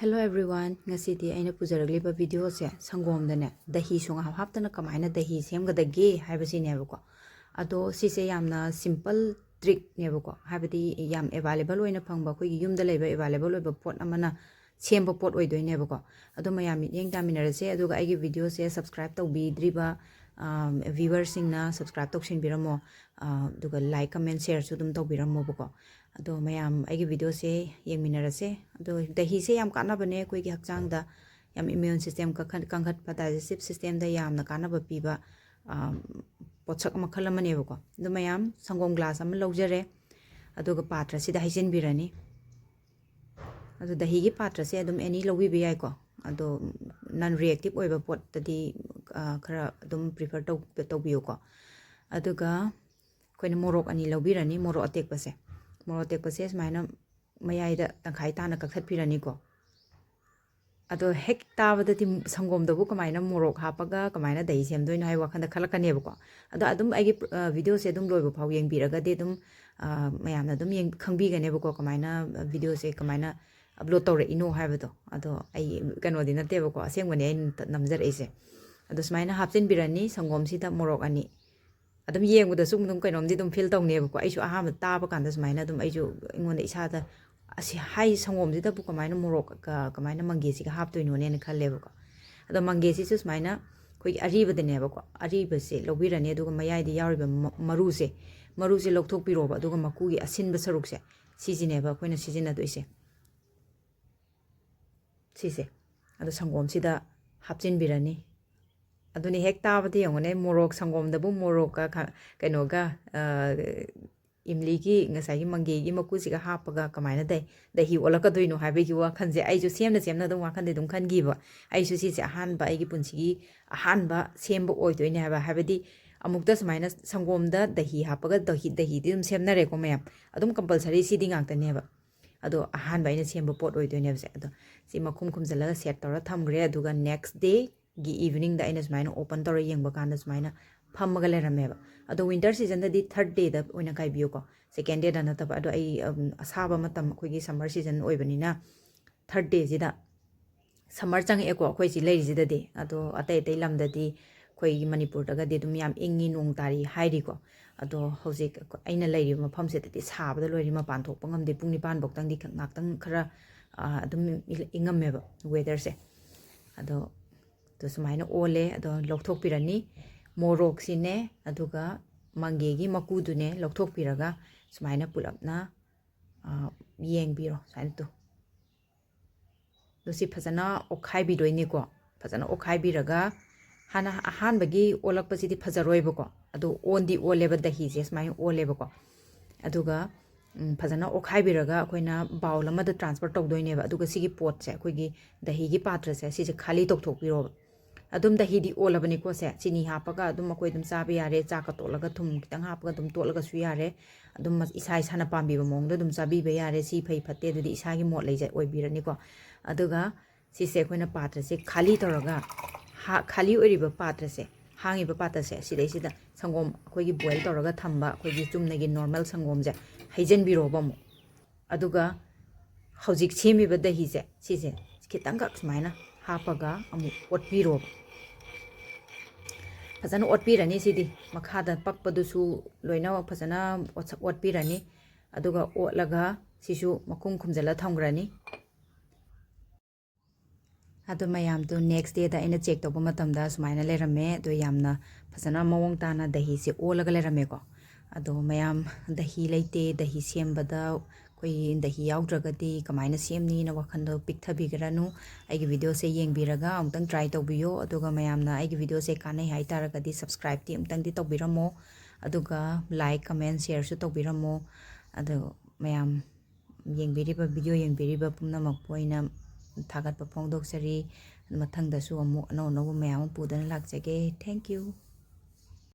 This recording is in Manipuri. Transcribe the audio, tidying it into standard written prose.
Hello everyone, ngasidi aina pujaragliba video se sangomdane dahi sunga haptana kamaina dahi semgadage haibasinebuko ado sise yamna simple trick nebuko habadi yam available oina phangba khoi yumda leba available oiba pot amana semba pot oidoinebuko ado mayam yeng daminarase aduga aigi video se subscribe tawbidriba viewers singna subscribe tawsinbiramo aduga like comment share su dum tawbiramo buko ado mayam aigi video se yengminarase ado dahi se yam kana bane koi gi hakchang da yam immune system ka kanghat digestive system da yam na kana ba piba pochak makhala mane buko ado mayam sangom glass am lojare ado ga patra sida hijin birani ado dahi gi patra se adum any lowi bi ai ko ado non reactive oiba pot tadi khara adum prefer to biyo ko aduga koina morok ani lobirani morok atekpa se morok atekpa se smaina mayai da tangkhai tana kakhat pirani ko ado hek tabadati sangom dabu kamaina morok hapaga kamaina dahi semdoina hai wakhanda khalakane ko ado adum agi video se adum loiba phaw yeng biraga de dum mayamna dum yeng khangbi gane ko kamaina video se kamaina upload tawre ino haibado ado ai kanodi nate ko asengwani ai namjar aise ado smaina hapsin birani sangom sida morok ani adum yenguda sum dum kainomdi dum feel tawne ko aisu aham taba kanda smaina dum aisu ingonda isada asi hai sangom sida bu kamaina morok ka kamaina mangge si ka haptoino ne khalle ko ado mangge si su smaina koi ariba de ne ko ariba se lobirani aduga mayai di yawriba maru se lokthok piroba aduga maku gi asinba saruk se sijineba koina sijina doise sise ado sangom sida hapjin birani aduni hek tabati yongone morok sangom dabu morok ka kainoga imli gi ngasai gi mangge gi maku siga hapaga kamaina dai dahi olaka doino habe gi wa khanje ai ju semna dum wa khande dum khan gi ba ai su sise ahan ba ai gi punsi gi ahan ba semba oi doine haba habadi amukta smaina sangom da dahi hapaga dahi dum semnare ko mayam adum compulsory sidi ngakta ne ba ado ahan ba ina semba pot oi doine ba ado si makhum khumjala set tora thamgre aduga next day gi evening da ina smaina open tora yengba kanda smaina phammaga lerame ba ado winter season da di third day da oina kai biyo ko second day da na ta ba ado ai asaba matam khoi gi summer season oi bani na third day sida summer chang e ko khoi si leiri sida de ado atai lam da di khoi manipur daga de dum yam ingi nong tari hairi ko ado hojik aina leiri mafam se de sabada loiri ma pan thok pangam de pungni pan bok tang di ngak tang khara adum ingam me ba weather se ado to sumaina ole ado lokthok pirani morok sine aduga mangge gi maku dune lokthok piraga sumaina pulapna yeng biro sain to dosi phajana okhai bi doini ko phajana okhai biraga hana ahan bagi olak pasidi phajaroi bako ado ondi oleba dahi je smai oleba ko aduga phajana okhai biraga koina baul ama da transfer tok doine ba aduga sigi pot se koi gi dahi gi patra se si je khali tok thok biro adum dahi di olabani ko se chini hapaga adum koi dum chabi yare cha ka tolaga thum kitang hapaga dum tolaga su yare adum isai sana pambi ba mong dum chabi ba yare si phai phatte dudi isa gi mot leija oi birani ko aduga si se koina patra se khali toraga khali oriba patra se hangi ba patra se sidai sida sangom koi gi boil toraga thamba koi gi chumna gi normal sangom je haijen biro ba mo aduga hojik chemi ba dahi se si se kitang ka smaina hapaga amu ot biro phajana ot pirani sidi makhada pakpadusu loina phajana ot pirani aduga otlaga sisu makum khumjala thamgrani ado mayam to next day da ina check to matam da sumaina lerame do yamna phajana mawong tana dahi se olaga lerame ko ado mayam dahi leite dahi sembada koi dahi yaudragadi kamaina semni na wakhando pikthabi garanu aigi video se yengbiraga amtang try tawbiyo aduga mayamna aigi video se kanai hai taragadi subscribe ti amtang di tawbiramo aduga like comment share su tawbiramo ado mayam yengbiriba video yengbiriba pumnamak poina thagat pa phongdok sari mathang da su amu no mayam pudana lakjage thank you